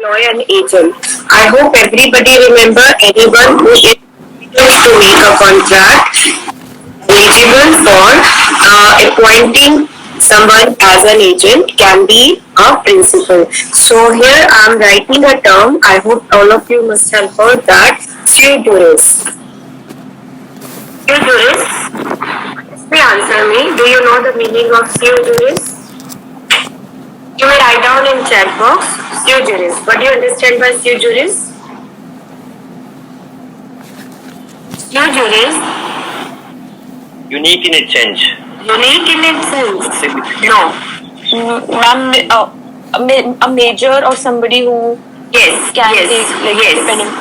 employ an agent. I hope everybody remember anyone who is eligible to make a contract eligible for appointing someone as an agent can be a principal. So here I am writing a term. I hope all of you must have heard that sui juris. Sui juris. Please answer me. Do you know the meaning of sui juris? You may write down in chat box sui juris. What do you understand by sui juris? Sui juris. Unique in its sense. Unique in its sense. No. Ma'am, a major or somebody who Yes. can Yes. take like Yes. depending.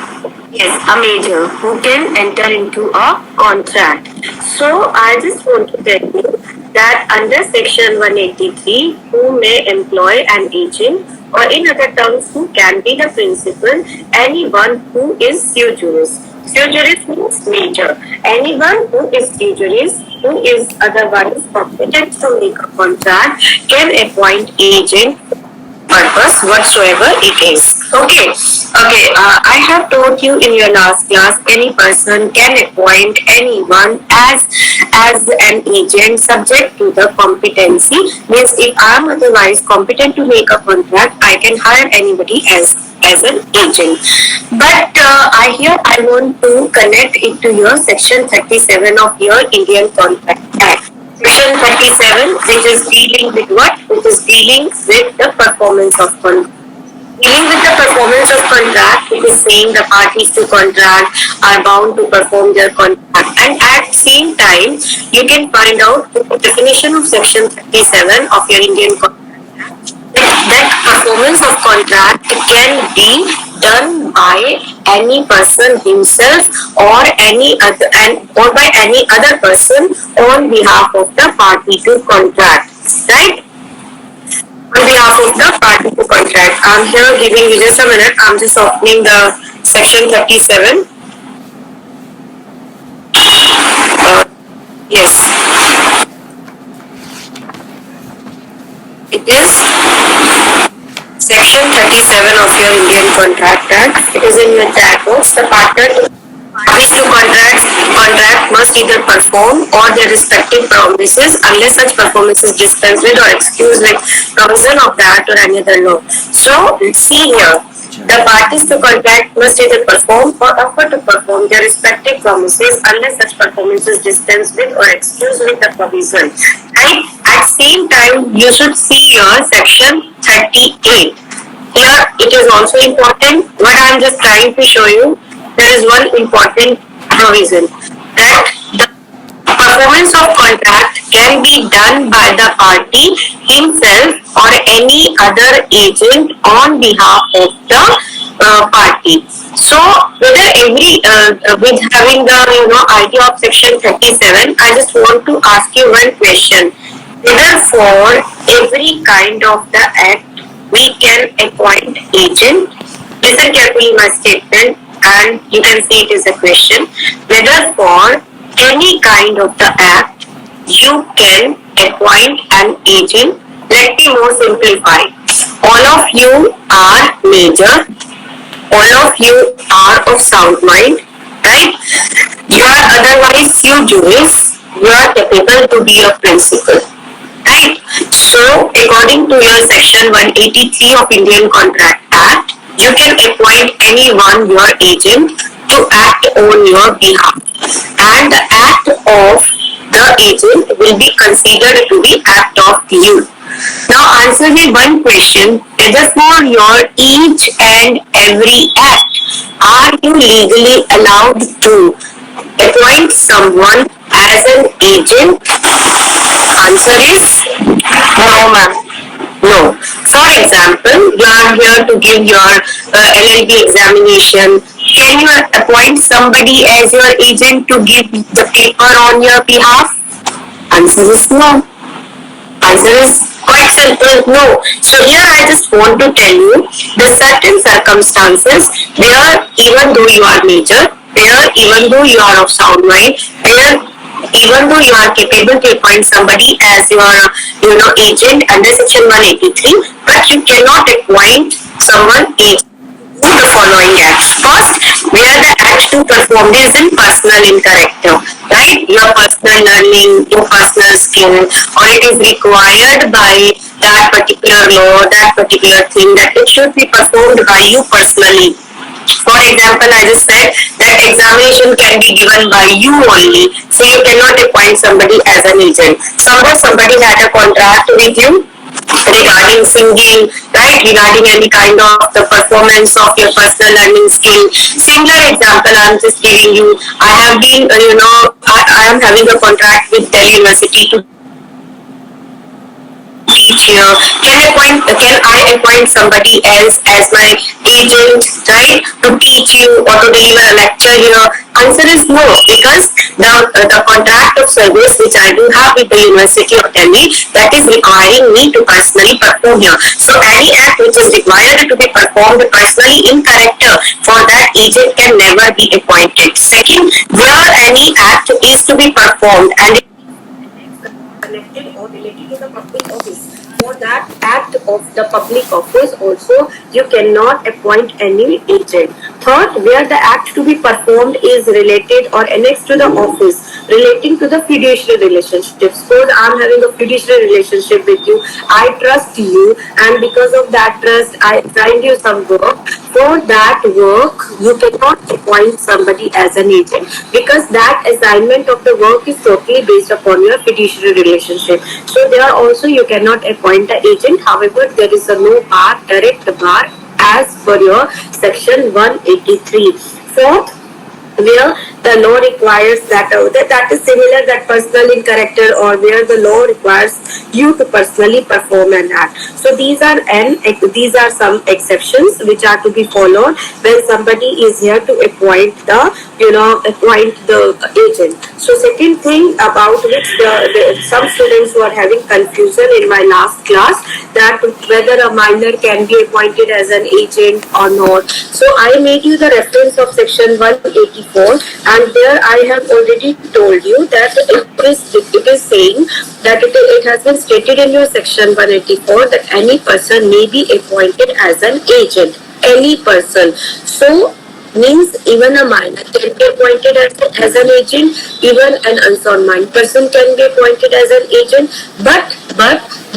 Yes, a major who can enter into a contract. So I just want to tell you that under section 183, who may employ an agent, or in other terms, who can be the principal, anyone who is sui juris. Sui juris means major. Anyone who is sui juris, who is otherwise competent to make a contract, can appoint agent purpose whatsoever it is. Okay. I have told you in your last class, any person can appoint anyone as an agent subject to the competency. Means if I am otherwise competent to make a contract, I can hire anybody as an agent. But I want to connect it to your section 37 of your Indian Contract Act. Section 37, which is dealing with what? Which is dealing with the performance of contract. Dealing with the performance of contract, it is saying the parties to contract are bound to perform their contract. And at same time, you can find out the definition of section 37 of your Indian Contract. That performance of contract can be done by any person himself or by any other person on behalf of the party to contract, right? On behalf of the party to contract. I'm here giving you just a minute. I'm just opening the section 37. Yes. It is section 37 of your Indian Contract Act. It is in your chat box. The parties to contract must either perform or their respective promises unless such performance is dispensed with or excused with provision of that or any other law. So, see here. The parties to contract must either perform or offer to perform their respective promises unless such performance is dispensed with or excused with the provision. Right? At same time, you should see your section 38. Here, it is also important. What I am just trying to show you, there is one important provision that the performance of contract can be done by the party himself or any other agent on behalf of the party. So whether with having the idea of section 37, I just want to ask you one question. Whether for every kind of the act we can appoint agent. Listen carefully my statement and you can see it is a question. Whether for any kind of the act you can appoint an agent. Let me more simplify. All of you are major. All of you are of sound mind, right? You are otherwise sui juris. You are capable to be a principal, right? So, according to your section 183 of Indian Contract Act, you can appoint anyone your agent to act on your behalf, and the act of the agent will be considered to be act of you. Now answer me one question. Whether for your each and every act, are you legally allowed to appoint someone as an agent? Answer is no, ma'am. No. For example, you are here to give your LLB examination. Can you appoint somebody as your agent to give the paper on your behalf? Answer is no. Answer is quite simple, no. So here I just want to tell you the certain circumstances where even though you are major, where even though you are of sound mind, where even though you are capable to appoint somebody as your agent under section 183, but you cannot appoint someone agent following acts. First, where the act to perform is in personal in character, right? Your personal learning, your personal skill, or it is required by that particular law, that particular thing, that it should be performed by you personally. For example, I just said that examination can be given by you only, so you cannot appoint somebody as an agent. Suppose somebody had a contract with you regarding singing, right? Regarding any kind of the performance of your personal learning skill. Similar example I'm just giving you. I have been, I am having a contract with Delhi University to teach here. Can I appoint somebody else as my agent, right, to teach you or to deliver a lecture here? Answer is no, because the contract of service which I do have with the University of Delhi, that is requiring me to personally perform here. So any act which is required to be performed personally in character, for that agent can never be appointed. Second, where any act is to be performed and connected or related to the public office, for that act of the public office also you cannot appoint any agent. Third, where the act to be performed is related or annexed to the office relating to the fiduciary relationship. Suppose I am having a fiduciary relationship with you, I trust you, and because of that trust I assigned you some work. For that work you cannot appoint somebody as an agent, because that assignment of the work is totally based upon your fiduciary relationship. So there also you cannot appoint the agent. However, there is a no bar, direct bar, as per your section 183. Fourth, where the law requires that is similar, that personal in character, or where the law requires you to personally perform an act. So these are some exceptions which are to be followed when somebody is here to appoint the agent. So second thing about which some students who are having confusion in my last class, that whether a minor can be appointed as an agent or not. So I made you the reference of section 184, and there I have already told you that it is saying that it has been stated in your section 184 that any person may be appointed as an agent. Any person. So means even a minor can be appointed as an agent, even an unsound person can be appointed as an agent, but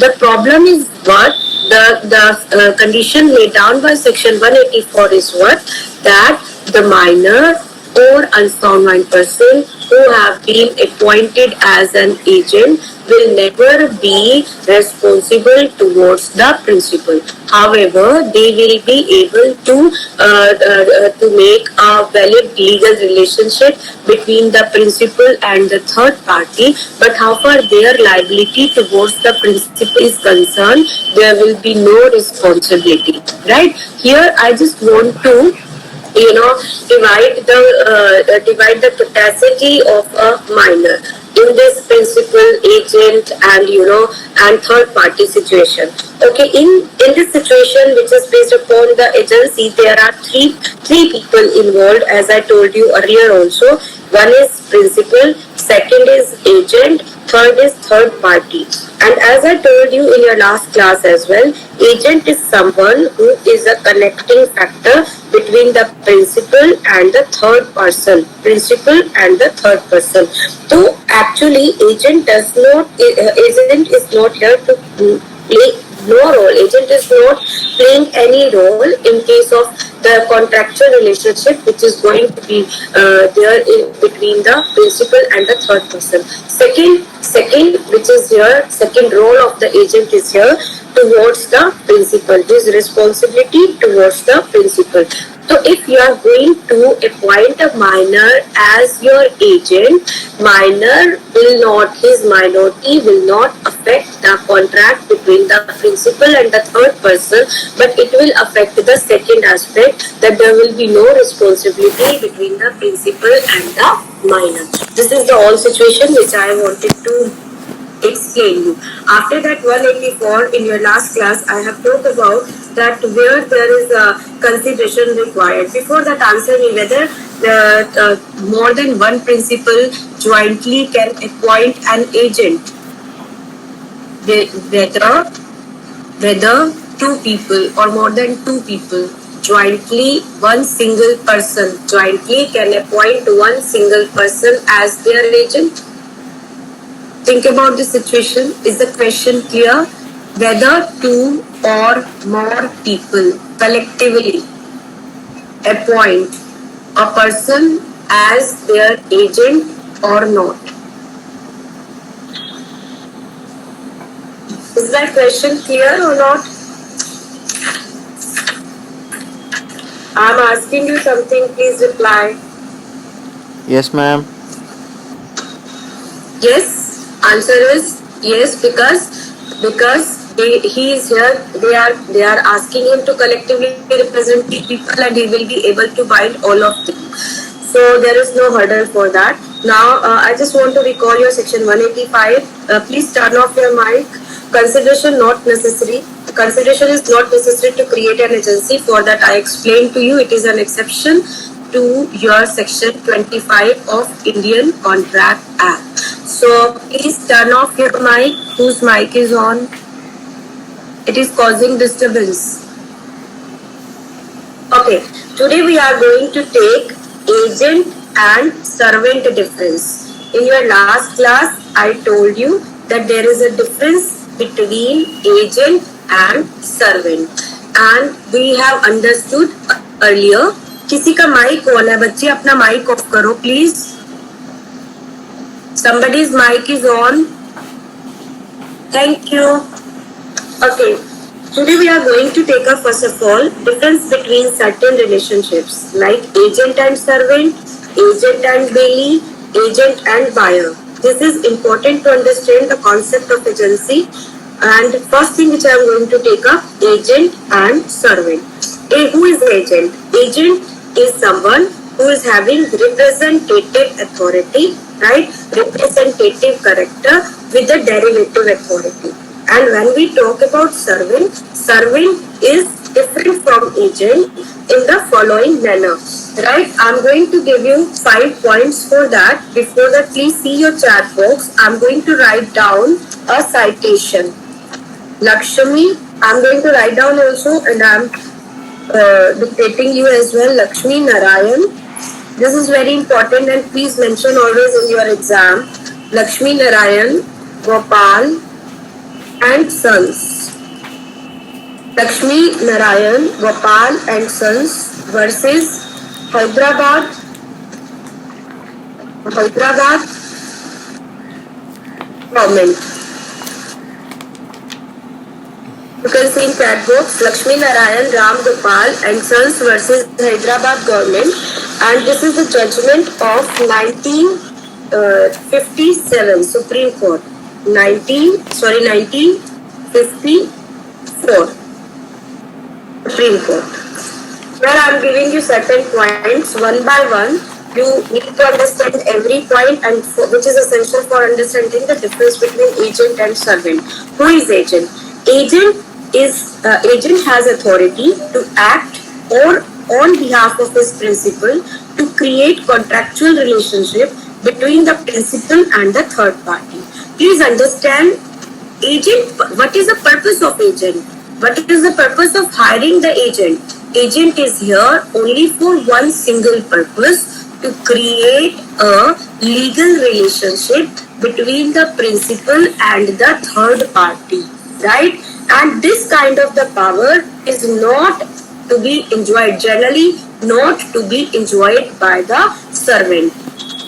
the problem is what the condition laid down by section 184 is what, that the minor or unsound person who have been appointed as an agent will never be responsible towards the principal. However, they will be able to make a valid legal relationship between the principal and the third party. But how far their liability towards the principal is concerned, there will be no responsibility. Right? Here, I just want to divide the capacity of a minor in this principal, agent, and third party situation. Okay, in this situation which is based upon the agency, there are three people involved, as I told you earlier also. One is principal, second is agent, third is third party. And as I told you in your last class as well, agent is someone who is a connecting factor between the principal and the third person. Principal and the third person. So actually, agent is not here to play no role. Agent is not playing any role in case of the contractual relationship which is going to be there in between the principal and the third person. Second, which is here, second role of the agent is here towards the principal. His responsibility towards the principal. So if you are going to appoint a minor as your agent, his minority will not affect the contract between the principal and the third person, but it will affect the second aspect, that there will be no responsibility between the principal and the minor. This is the whole situation which I wanted to explain you. After that 184 in your last class, I have talked about that where there is a consideration required. Before that, answer me whether more than one principal jointly can appoint an agent. Whether two people or more than two people jointly one single person, jointly can appoint one single person as their agent. Think about the situation. Is the question clear? Whether two or more people collectively appoint a person as their agent or not. Is that question clear or not? I'm asking you something, please reply. Yes, ma'am. Yes, answer is yes, he is here. They are asking him to collectively represent people, and he will be able to bind all of them. So there is no hurdle for that. Now I just want to recall your section 185. Please turn off your mic. Consideration not necessary. Consideration is not necessary to create an agency. For that I explained to you. It is an exception to your section 25 of Indian Contract Act. So please turn off your mic. Whose mic is on? It is causing disturbance. Okay, today we are going to take agent and servant difference. In your last class, I told you that there is a difference between agent and servant. And we have understood earlier. किसी का mic on है बच्चे, अपना mic off करो please. Somebody's mic is on. Thank you. Okay. Today we are going to take up first of all difference between certain relationships like agent and servant, agent and bailee, agent and buyer. This is important to understand the concept of agency. And first thing which I am going to take up, agent and servant. Who is agent? Agent is someone who is having representative authority, right? Representative character with a derivative authority. And when we talk about servant, servant is different from agent in the following manner, right? I'm going to give you 5 points for that. Before that, please see your chat box. I'm going to write down a citation. Lakshmi, I'm going to write down also, and I'm dictating you as well. Lakshmi Narayan. This is very important, and please mention always in your exam. Lakshmi Narayan, Gopal and Sons. Lakshmi Narayan, Gopal and Sons versus Hyderabad government. You can see in chat box Lakshmi Narayan, Ram Gopal and Sons versus Hyderabad government, and this is the judgment of 1957 Supreme Court. 1954 Supreme Court. Where I am giving you certain points one by one. You need to understand every point, and which is essential for understanding the difference between agent and servant. Who is agent? Agent has authority to act or on behalf of his principal to create contractual relationship between the principal and the third party. Please understand, agent. What is the purpose of agent? What is the purpose of hiring the agent? Agent is here only for one single purpose, to create a legal relationship between the principal and the third party, right? And this kind of the power is not to be enjoyed, generally not to be enjoyed by the servant.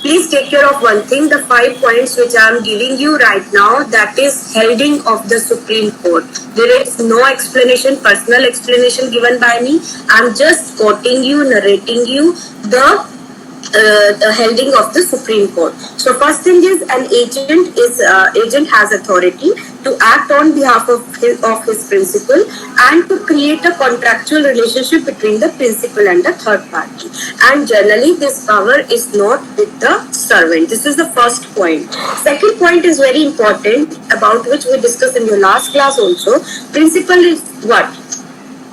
Please take care of one thing, the 5 points which I am giving you right now, that is heading of the Supreme Court. There is no explanation, personal explanation given by me. I am just quoting you, narrating you the heading of the Supreme Court. So first thing is, an agent has authority to act on behalf of his principal and to create a contractual relationship between the principal and the third party. And generally this power is not with the servant. This is the first point. Second point is very important, about which we discussed in your last class also. Principal is what?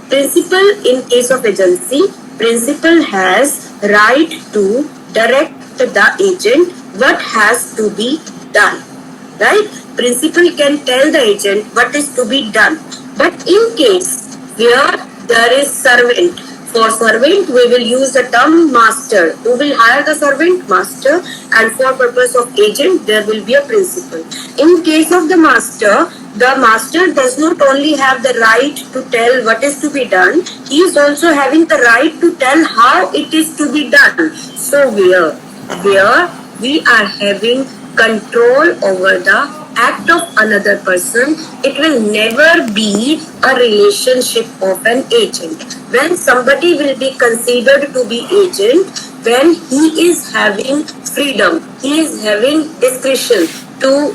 Principal in case of agency, principal has right to direct the agent what has to be done, right? Principal can tell the agent what is to be done. But in case where there is servant, For servant, we will use the term master. Who will hire the servant? Master. And for purpose of agent, there will be a principal. In case of the master does not only have the right to tell what is to be done, he is also having the right to tell how it is to be done. So where we are having control over the act of another person, it will never be a relationship of an agent. When somebody will be considered to be agent, when he is having freedom, he is having discretion to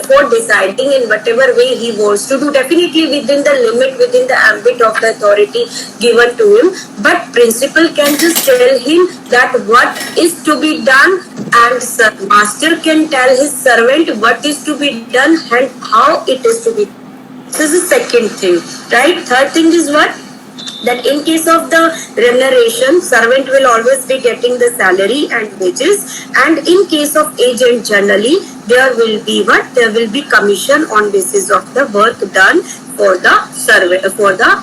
for deciding in whatever way he wants to do, definitely within the limit, within the ambit of the authority given to him. But principal can just tell him that what is to be done, and master can tell his servant what is to be done and how it is to be done. This is the second thing, right? Third thing is what? That in case of the remuneration, servant will always be getting the salary and wages, and in case of agent, generally there will be what? There will be commission on basis of the work done for the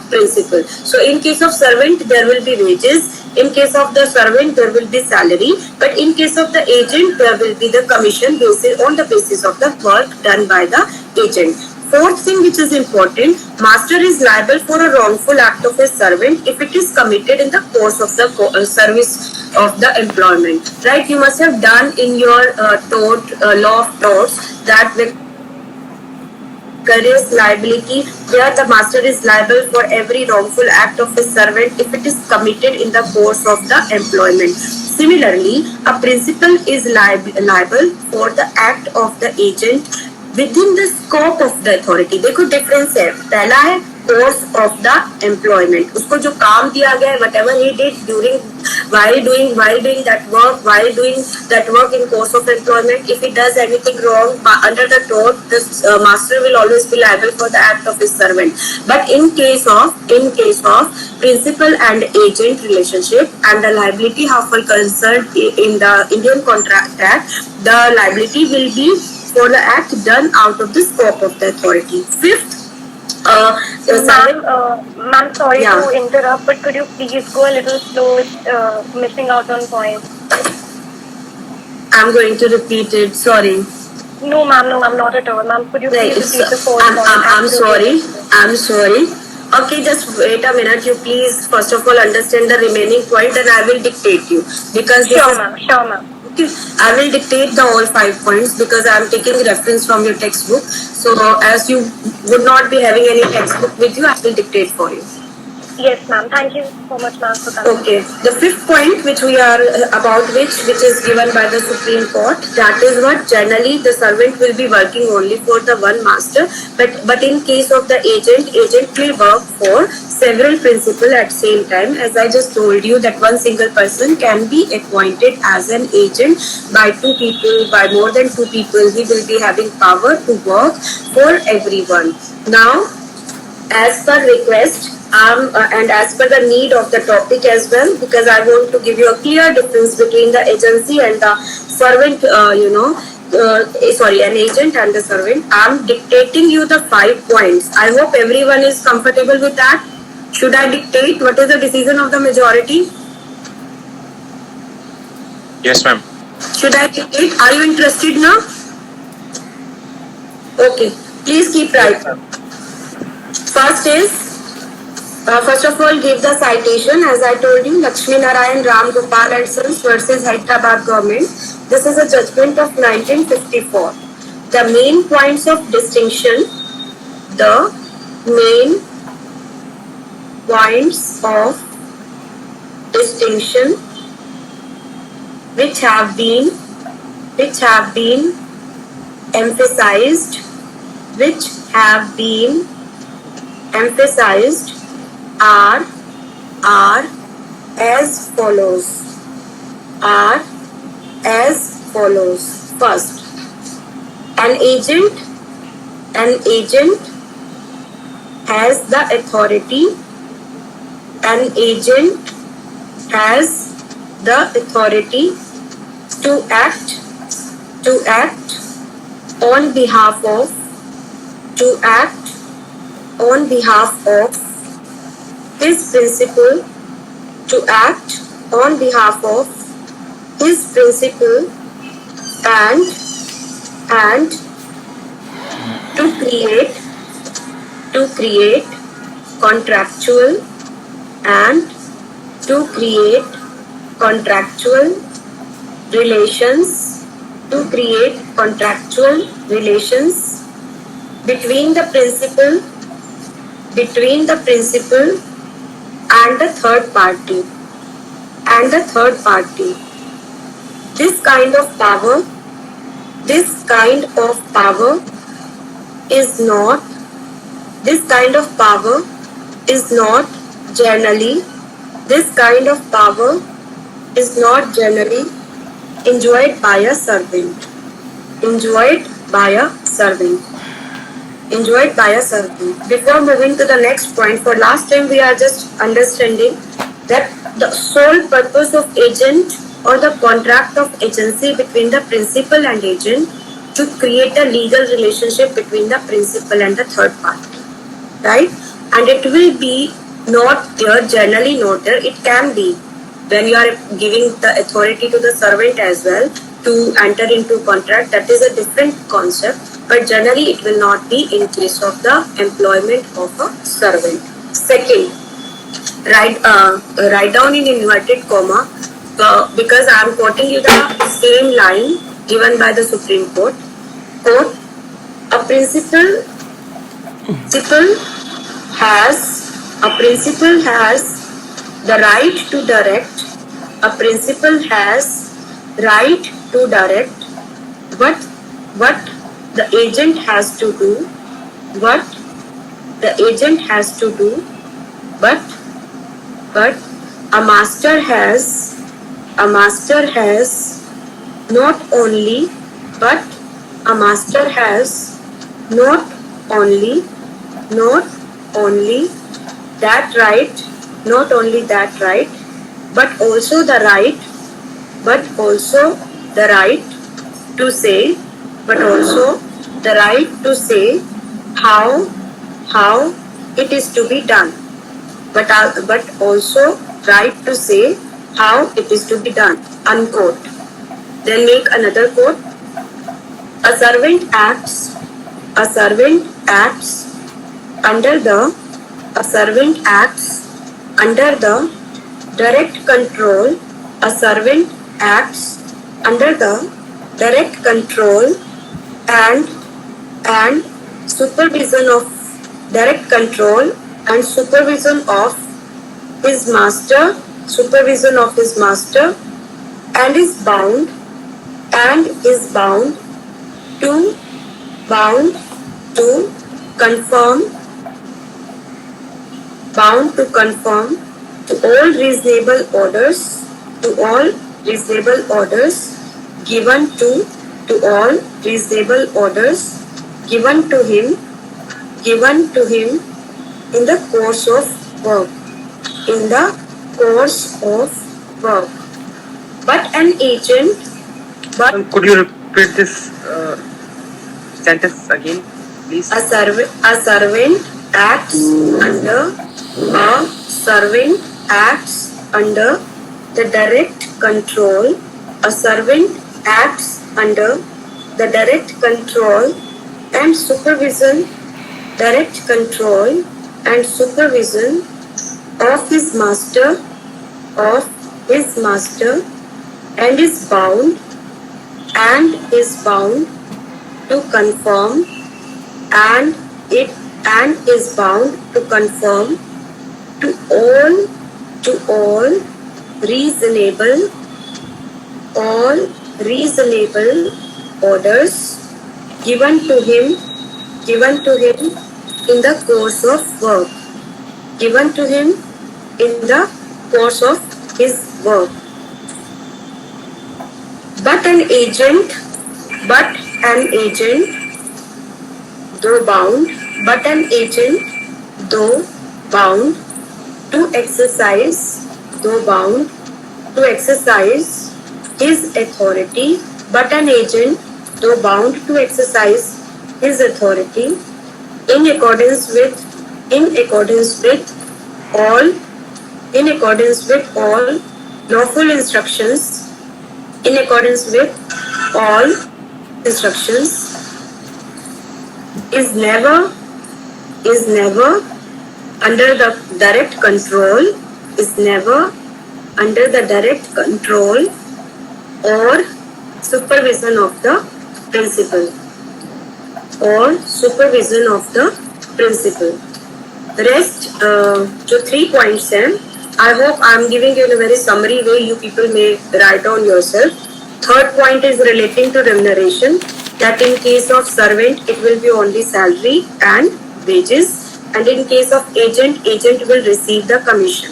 principal. So in case of servant, there will be wages. In case of the servant, there will be salary. But in case of the agent, there will be the commission basis on the basis of the work done by the agent. Fourth thing which is important, master is liable for a wrongful act of a servant if it is committed in the course of the service of the employment. Right? You must have done in your law of torts that vicarious liability, where the master is liable for every wrongful act of a servant if it is committed in the course of the employment. Similarly, a principal is liable for the act of the agent within the scope of the authority. देखो difference है, पहला है course of the employment, उसको जो काम दिया गया है, whatever he did while doing that work in course of employment, if he does anything wrong under the tort, the master will always be liable for the act of his servant. But in case of principal and agent relationship and the liability half concerned in the Indian Contract Act, the liability will be for the act done out of the scope of the authority. Fifth, ma'am, sorry Yeah. to interrupt, but could you please go a little slow? It's missing out on points. I'm going to repeat it. Sorry. No, ma'am, not at all. Ma'am, could you please repeat the fourth point? I'm sorry. Okay, just wait a minute. You please first of all understand the remaining point, and I will dictate you because this Sure, is ma'am. Okay, I will dictate the all 5 points because I am taking reference from your textbook. So as you would not be having any textbook with you, I will dictate for you. Yes, ma'am. Thank you so much, ma'am, for coming. Okay, the fifth point which is given by the Supreme Court, that is what generally the servant will be working only for the one master, but in case of the agent will work for several principal at same time. As I just told you that one single person can be appointed as an agent by two people, by more than two people. He will be having power to work for everyone. Now, as per request, and as per the need of the topic as well, because I want to give you a clear difference between the agency and the servant, an agent and the servant. I'm dictating you the 5 points. I hope everyone is comfortable with that. Should I dictate? What is the decision of the majority? Yes, ma'am. Should I dictate? Are you interested now? Okay, please keep writing. First of all, give the citation. As I told you, Lakshmi Narayan Ram Gopal and Sons versus Hyderabad government. This is a judgment of 1954. The main points of distinction, which have been emphasized are as follows. First, an agent has the authority. An agent has the authority to act on behalf of his principal to act on behalf of his principal and to create contractual and to create contractual relations between the principal and the third party. This kind of power is not generally enjoyed by a servant. Before moving to the next point, for last time we are just understanding that the sole purpose of agent or the contract of agency between the principal and agent to create a legal relationship between the principal and the third party, right? And it will be not there, generally not there. It can be when you are giving the authority to the servant as well to enter into contract. That is a different concept, but generally it will not be in case of the employment of a servant. Second, write down in inverted comma because I am quoting you the same line given by the Supreme Court. Quote, a principal has the right to direct. What the agent has to do. But a master has not only that right, but also the right to say how it is to be done. But also right to say how it is to be done. Unquote. Then make another quote. A servant acts under the direct control. A servant acts under the direct control and supervision of his master, and is bound to conform to all reasonable orders given to him in the course of work. But an agent. Could you repeat this sentence again, please? A servant acts under the direct control. A servant acts under the direct control and supervision of his master and is bound to conform to all reasonable orders given to him in the course of work. But an agent, though bound to exercise his authority, in accordance with all in accordance with all lawful instructions, in accordance with all instructions, is never under the direct control, is never under the direct control or supervision of the principal, or supervision of the principal. Rest जो 3 points हैं, I hope I am giving you in a very summary way. You people may write down yourself. Third point is relating to remuneration. That in case of servant, it will be only salary and wages, and in case of agent, agent will receive the commission.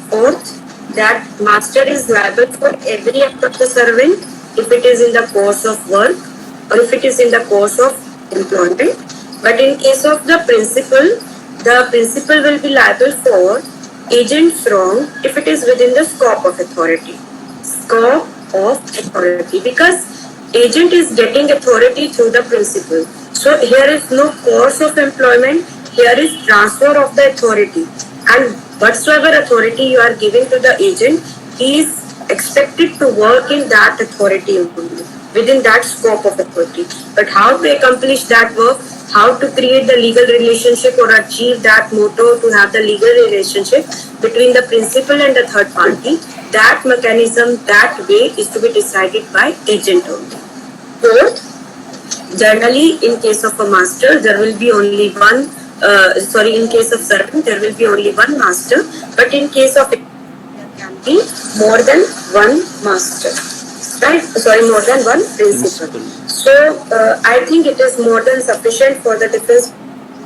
Fourth, that master is liable for every act of the servant if it is in the course of work or if it is in the course of employment. But in case of the principal will be liable for agents wrong if it is within the scope of authority. Scope of authority, because agent is getting authority through the principal. So here is no course of employment, here is transfer of the authority. And whatsoever authority you are giving to the agent, he is expected to work in that authority only, within that scope of authority. But how to accomplish that work, how to create the legal relationship or achieve that motto to have the legal relationship between the principal and the third party, that mechanism, that way is to be decided by agent only. Fourth, generally in case of a master, there will be only one, in case of servant, there will be only one master, but in case of there can be more than one master. Right? More than one principal. So I think it is more than sufficient for the defense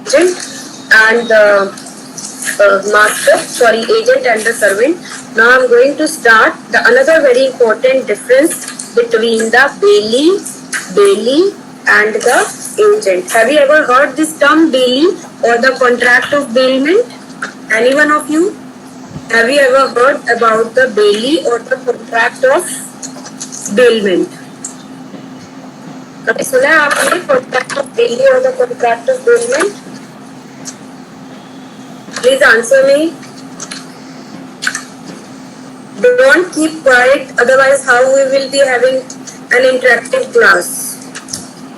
agent and the agent and the servant. Now I'm going to start another very important difference between the bailee and the agent. Have you ever heard this term bailee or the contract of bailment? Any one of you? Have you ever heard about the bailee or the contract of bailment? कभी सुना है आपने contract of bailee or the contract of bailment? Please answer me. Don't keep quiet, otherwise how we will be having an interactive class?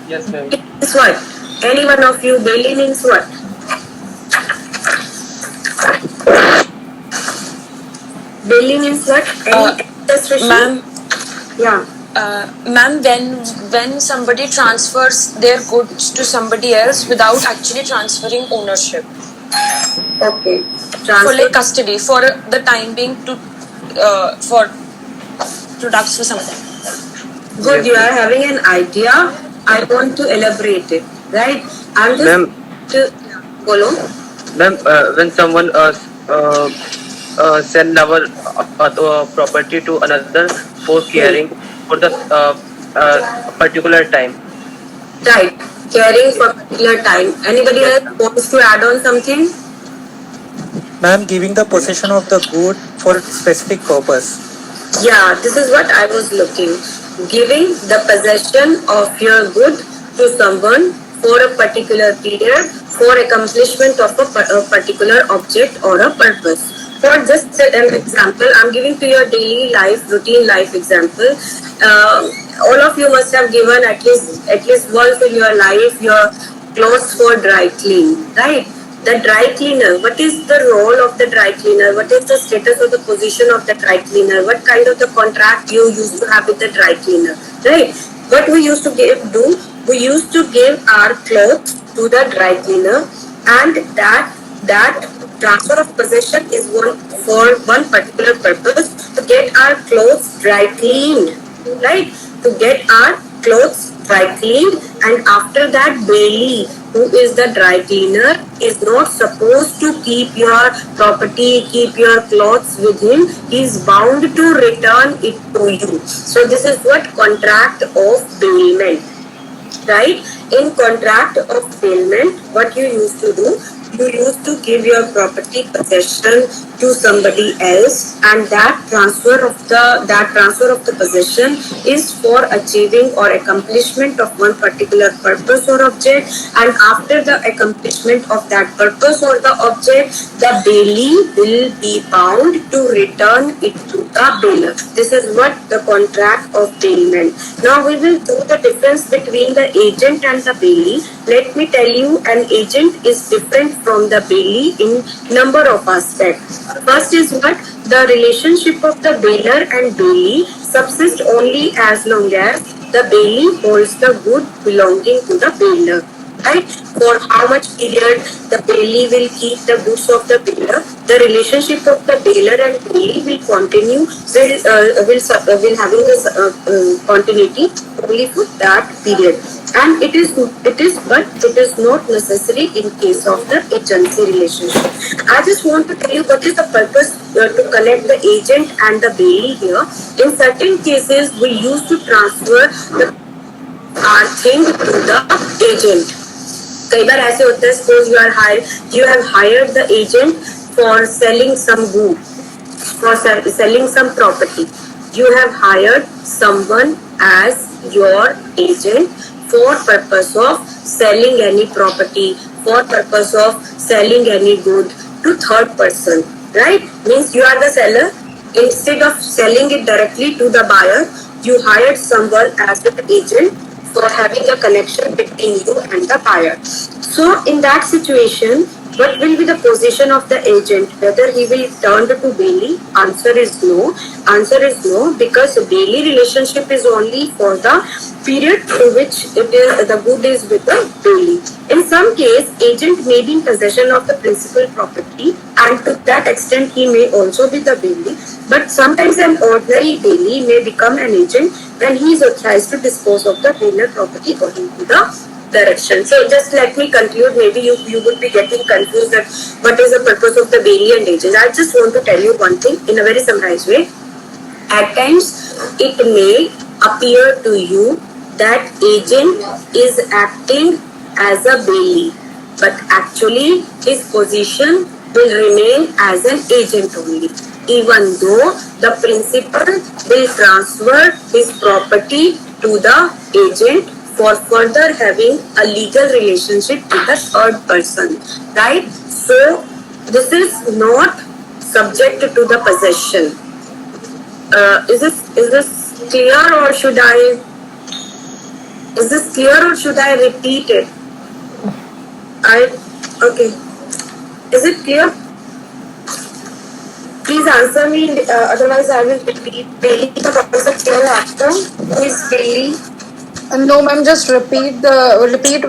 Yes, ma'am. Means what? Any one of you, bailee means what? Bailee means what? Any illustration? Ma'am, Yeah. ma'am, when somebody transfers their goods to somebody else without actually transferring ownership Okay. for Transfer. like custody for the time being to for products or something. Good, you are having an idea. I want to elaborate it, right? I'm just Ma'am. Follow. Ma'am, when someone sell our property to another for caring for the particular time. Right. Caring for particular time. Anybody else wants to add on something? Ma'am, giving the possession of the good for specific purpose. Yeah, this is what I was looking. Giving the possession of your good to someone for a particular period for accomplishment of a particular object or a purpose. For just an example, I'm giving to your daily life, routine life example. All of you must have given at least once in your life your clothes for dry clean, right? The dry cleaner, what is the role of the dry cleaner? What is the status or the position of the dry cleaner? What kind of the contract you used to have with the dry cleaner, right? What we used to do, we used to give our clothes to the dry cleaner, and that transfer of possession is for one particular purpose, to get our clothes dry cleaned, right? To get our clothes dry cleaned, and after that bailee, who is the dry cleaner, is not supposed to keep your property, keep your clothes with him. He is bound to return it to you. So this is what contract of bailment, right? In contract of bailment, what you used to do, you used to give your property possession to somebody else, and that transfer of the possession is for achieving or accomplishment of one particular purpose or object, and after the accomplishment of that purpose or the object, the bailee will be bound to return it to the bailor. This is what the contract of bailment. Now we will do the difference between the agent and the bailee. Let me tell you, an agent is different from the bailee in number of aspects. First is what? The relationship of the bailor and bailee subsists only as long as the bailee holds the good belonging to the bailor. Right? For how much period the bailee will keep the goods of the bailor, the relationship of the bailor and bailee will continue, will having this continuity only for that period. And it is not necessary in case of the agency relationship. I just want to tell you what is the purpose to connect the agent and the bailee here. In certain cases, we used to transfer our thing to the agent. कई बार ऐसे होता है, suppose you have hired the agent for selling some good, for selling some property. You have hired someone as your agent for purpose of selling any property, for purpose of selling any good to third person, right? Means you are the seller. Instead of selling it directly to the buyer, you hired someone as the agent for having a connection between you and the buyer. So in that situation, what will be the position of the agent? Whether he will turn to bailee? Answer is no. Answer is no, because the bailee relationship is only for the period through which the good is with the bailee. In some case, agent may be in possession of the principal property, and to that extent he may also be the bailee. But sometimes an ordinary bailee may become an agent when he is authorized to dispose of the bailor property according to the direction. So just let me conclude. Maybe you would be getting confused that what is the purpose of the bailee and agent. I just want to tell you one thing in a very summarized way. At times, it may appear to you that agent is acting as a bailee, but actually his position will remain as an agent only, even though the principal will transfer his property to the agent for further having a legal relationship with the third person, right? So this is not subject to the possession. Is this clear, or should I? Is this clear, or should I repeat it? Okay. Is it clear? Please answer me. Otherwise, I will repeat. Bailee का concept क्या है आपका? Who is bailee? No, ma'am, just repeat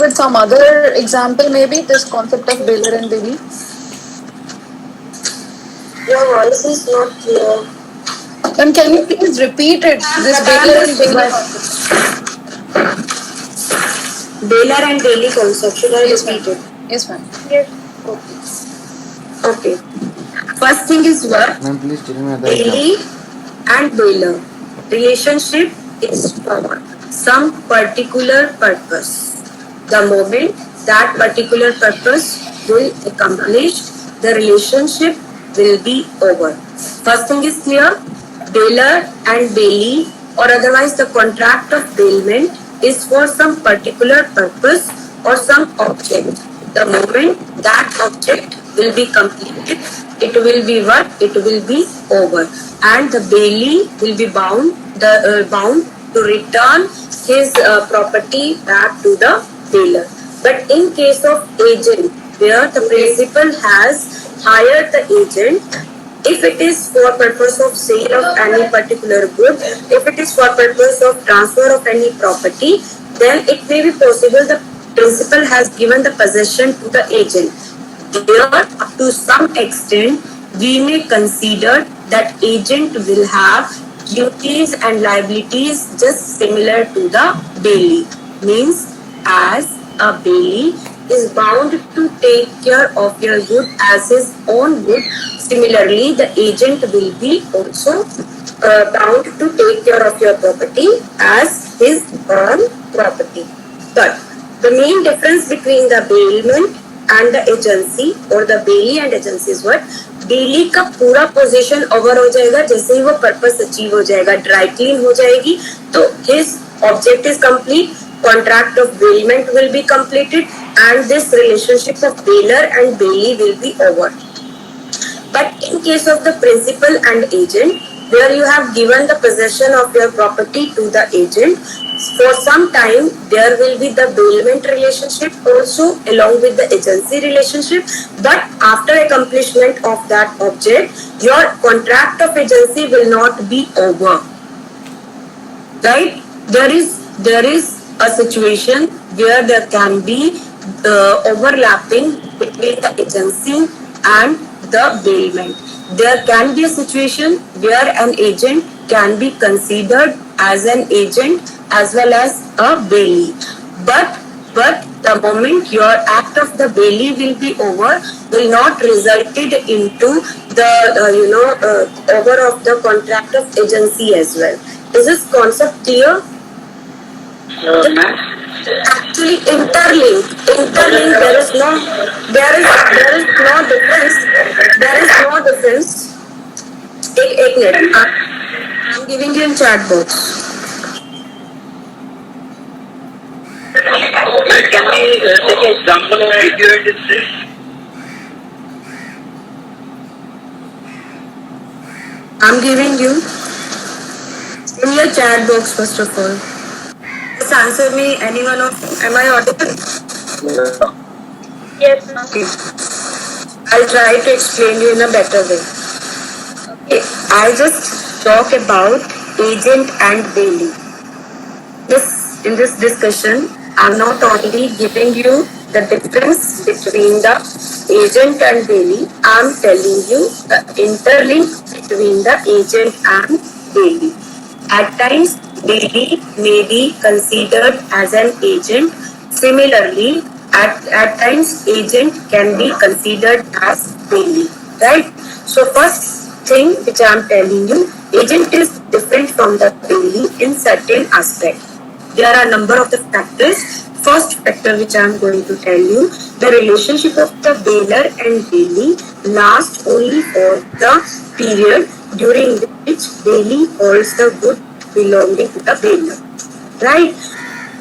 with some other example, maybe this concept of bailor and bailee. Your voice is not clear. And can you please repeat it? This bailor and bailee. Bailor and bailee concept. Should I repeat it? Yes, ma'am. Yes. Okay. First thing is what? Ma'am, please tell me other Bailee example. and bailor relationship is for some particular purpose. The moment that particular purpose will accomplish, the relationship will be over. First thing is clear. Bailor and bailee, or otherwise the contract of bailment, is for some particular purpose or some object. The moment that object will be completed, it will be what? It will be over, and the bailee will be bound to return his property back to the bailor. But in case of agent, where the principal has hired the agent, if it is for purpose of sale of any particular good, if it is for purpose of transfer of any property, then it may be possible the principal has given the possession to the agent. There, up to some extent, we may consider that agent will have duties and liabilities just similar to the bailee. Means, as a bailee is bound to take care of your good as his own good, similarly, the agent will be also bound to take care of your property as his own property. But the main difference between the bailment and the agency or the bailey and agency is what bailey का पूरा position over हो जाएगा जैसे ही वो purpose achieve हो जाएगा dry clean हो जाएगी तो his object is complete contract of bailment will be completed and this relationship of bailer and bailey will be over. But in case of the principal and agent, where you have given the possession of your property to the agent, for some time there will be the bailment relationship also along with the agency relationship. But after accomplishment of that object, your contract of agency will not be over. Right? There is a situation where there can be overlapping between the agency and the bailment. There can be a situation where an agent can be considered as an agent as well as a bailey. But the moment your act of the bailey will be over, will not resulted into the over of the contract of agency as well. Is this concept clear? Actually interlinked there is no difference एक minute I'm giving you in chat box. Can we take an example of video industry? I'm giving you in your chat box first of all. Just answer me, anyone of you. Am I audible? Yes, ma'am. Okay. I'll try to explain you in a better way. Okay. I'll just talk about agent and bailey. In this discussion, I'm not only giving you the difference between the agent and bailey, I'm telling you the interlink between the agent and bailey. At times, bailey may be considered as an agent. Similarly, at times, agent can be considered as bailey. Right? So first thing which I am telling you, agent is different from the bailey in certain aspects. There are a number of the factors. First factor which I am going to tell you, the relationship of the bailer and bailey lasts only for the period during which bailey holds the good belonging to the bailer. Right?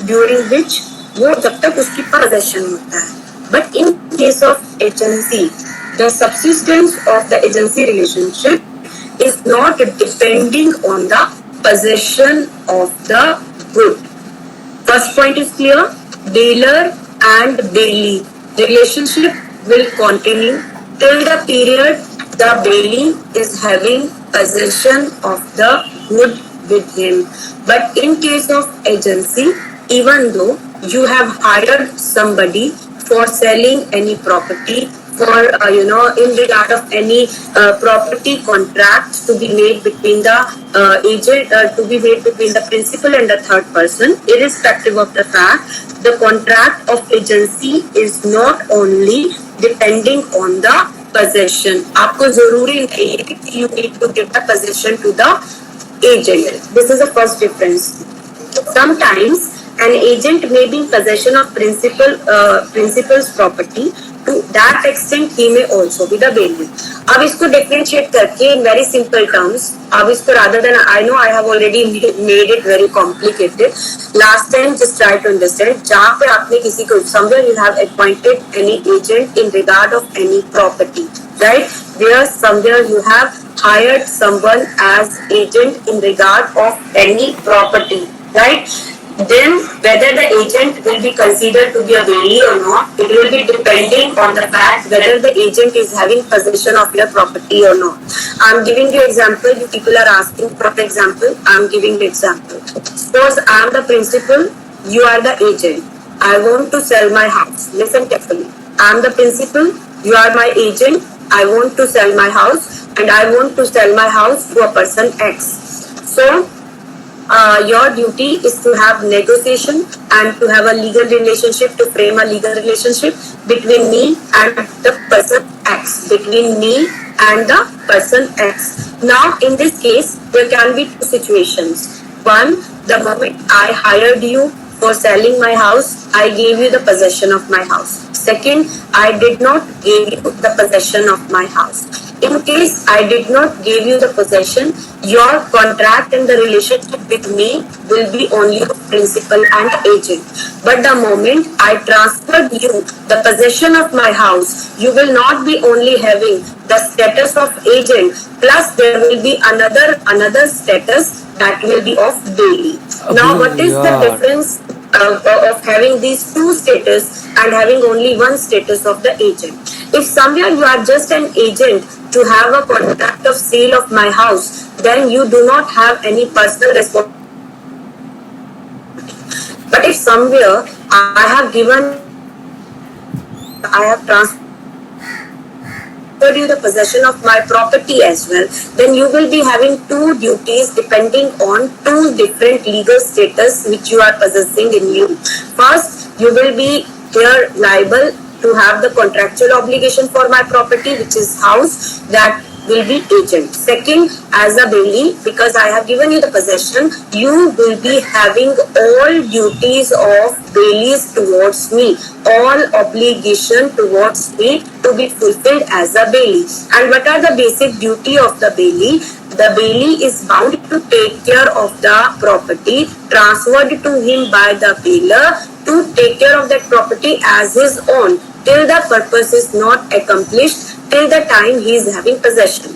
During which वो जब तक उसकी possession होता है. But in case of agency, the subsistence of the agency relationship is not depending on the possession of the good. First point is clear. Bailer and bailey relationship will continue till the period the bailey is having possession of the good with him. But in case of agency, even though you have hired somebody for selling any property, for in regard of any property contracts to be made between the agent, to be made between the principal and the third person, irrespective of the fact, the contract of agency is not only depending on the possession. आपको जरूरी नहीं है कि you need to give the possession to the agent. This is the first difference. Sometimes an agent may be in possession of principal's property. To that extent, he may also be the bailey. अब इसको differentiate करके in very simple terms, अब इसको rather than I know I have already made it very complicated. Last time just try to understand. जहाँ पे आपने किसी को somewhere you have appointed any agent in regard of any property, right? Where somewhere you have hired someone as agent in regard of any property, right? Then whether the agent will be considered to be a bailey or not, it will be depending on the fact whether the agent is having possession of your property or not. I am giving you example. You people are asking for example. I am giving the example. Suppose I am the principal, you are the agent. I want to sell my house. Listen carefully. I am the principal, you are my agent. I want to sell my house and I want to sell my house to a person X. So your duty is to have negotiation and to have a legal relationship, to frame a legal relationship between me and the person X, between me and the person X. Now in this case, there can be two situations. One, the moment I hired you for selling my house, I gave you the possession of my house. Second, I did not give you the possession of my house. In case I did not give you the possession, your contract and the relationship with me will be only of principal and agent. But the moment I transferred you the possession of my house, you will not be only having the status of agent, plus there will be another status that will be of bailey. Now, what is the difference of having these two status and having only one status of the agent? If somewhere you are just an agent to have a contract of sale of my house, then you do not have any personal responsibility. But if somewhere I have transferred you the possession of my property as well, then you will be having two duties depending on two different legal status which you are possessing in you. First, you will be here liable to have the contractual obligation for my property, which is house, that will be agent. Second, as a bailey, because I have given you the possession, you will be having all duties of bailies towards me, all obligation towards me to be fulfilled as a bailey. And what are the basic duty of the bailey? The bailey is bound to take care of the property transferred to him by the bailier, to take care of that property as his own till the purpose is not accomplished, till the time he is having possession.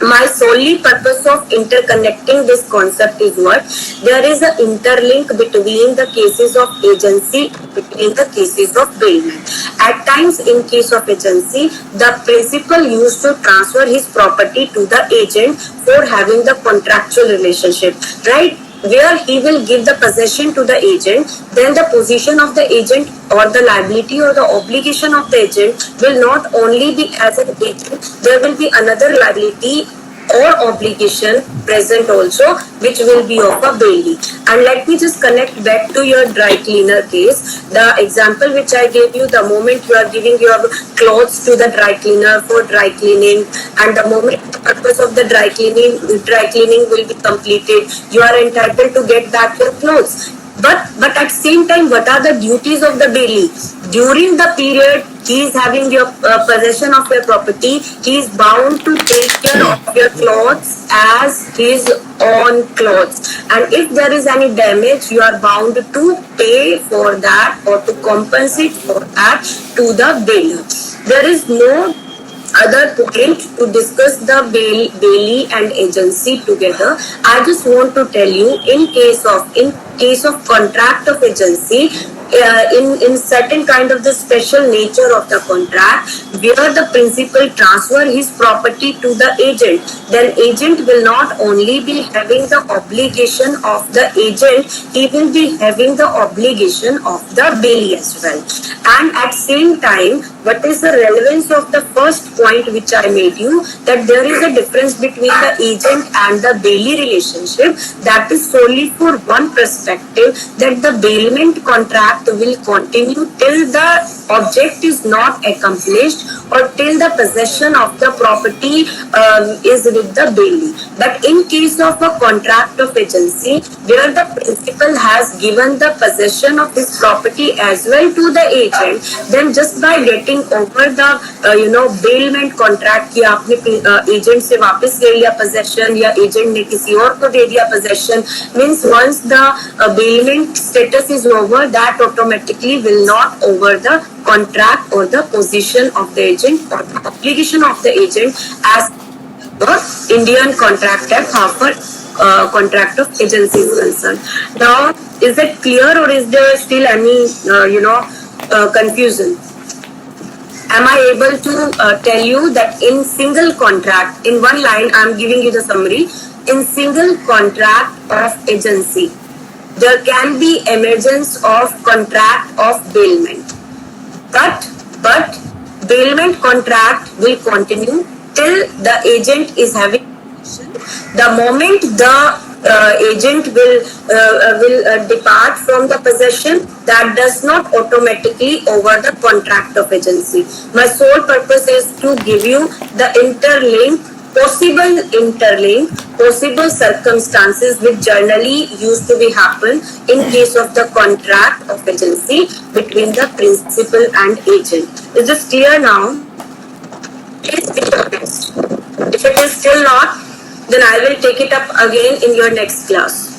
My solely purpose of interconnecting this concept is what? There is an interlink between the cases of agency, between the cases of bailment. At times, in case of agency, the principal used to transfer his property to the agent for having the contractual relationship, right? Where he will give the possession to the agent, then the position of the agent or the liability or the obligation of the agent will not only be as an agent, there will be another liability or obligation present also, which will be of a bailey. And let me just connect back to your dry cleaner case. The example which I gave you, the moment you are giving your clothes to the dry cleaner for dry cleaning, and the moment the purpose of the dry cleaning will be completed, you are entitled to get back your clothes. But at same time, what are the duties of the bailey? During the period he is having your possession of your property, he is bound to take care of your clothes as his own clothes. And if there is any damage, you are bound to pay for that or to compensate for that to the bailier. There is no other point to discuss the bailey and agency together. I just want to tell you, in case of contract of agency, in certain kind of the special nature of the contract, where the principal transfer his property to the agent, then agent will not only be having the obligation of the agent, he will be having the obligation of the bailey as well. And at same time, what is the relevance of the first point which I made you, that there is a difference between the agent and the bailey relationship, that is solely for one perspective, that the bailment contract will continue till the object is not accomplished or till the possession of the property is with the bailey. But in case of a contract of agency, where the principal has given the possession of his property as well to the agent, then just by getting over the bailment contract कि आपने agent से वापस ले लिया possession या agent ने किसी और को दे दिया possession, means once the bailment status is over, that automatically will not over the contract or the position of the agent or the obligation of the agent as the Indian Contract Act contract of agency is concerned. Now, is it clear or is there still any confusion? Am I able to tell you that in single contract, in one line I am giving you the summary, in single contract of agency, there can be emergence of contract of bailment. But bailment contract will continue till the agent is having possession. The moment the agent will depart from the possession, that does not automatically over the contract of agency. My sole purpose is to give you the interlink possible interlink, possible circumstances which generally used to be happen in case of the contract of agency between the principal and agent. Is this clear now? Please be honest. If it is still not, then I will take it up again in your next class.